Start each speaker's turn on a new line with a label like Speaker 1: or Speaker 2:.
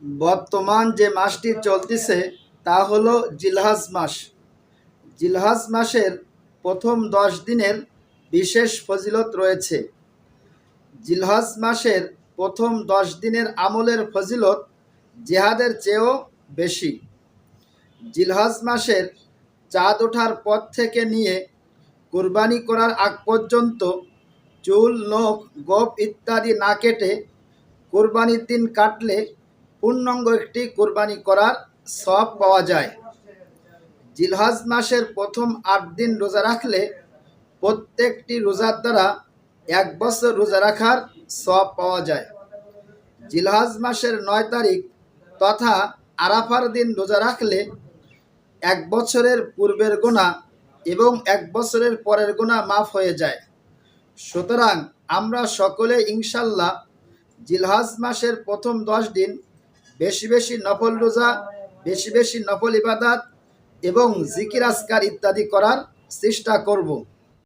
Speaker 1: বর্তমান যে মাসটি চলতেছে তা হলো জিলহজ মাস। জিলহজ মাসের প্রথম 10 দিনের বিশেষ ফজিলত রয়েছে। জিলহজ মাসের প্রথম 10 দিনের আমলের ফজিলত জিহাদের চেয়েও বেশি। জিলহজ মাসের চাঁদ ওঠার পর থেকে নিয়ে কুরবানি করার আগ পর্যন্ত চুল, নখ, গোঁফ ইত্যাদি না কেটে কুরবানির দিন কাটলে পূর্ণাঙ্গ একটি কুরবানি করার সওয়াব পাওয়া যায়। জিলহজ মাসের প্রথম 8 দিন রোজা রাখলে প্রত্যেকটি রোজার দ্বারা 1 বছর রোজা রাখার সওয়াব পাওয়া যায়। জিলহজ মাসের 9 তারিখ তথা আরাফার দিন রোজা রাখলে 1 বছরের পূর্বের গুনাহ এবং 1 বছরের পরের গুনাহ মাফ হয়ে যায়। সুতরাং আমরা সকলে ইনশাল্লাহ জিলহজ মাসের প্রথম 10 দিন বেশি বেশি নফল রোজা, বেশি বেশি নফল ইবাদত এবং জিকির আজকার ইত্যাদি করার চেষ্টা করব।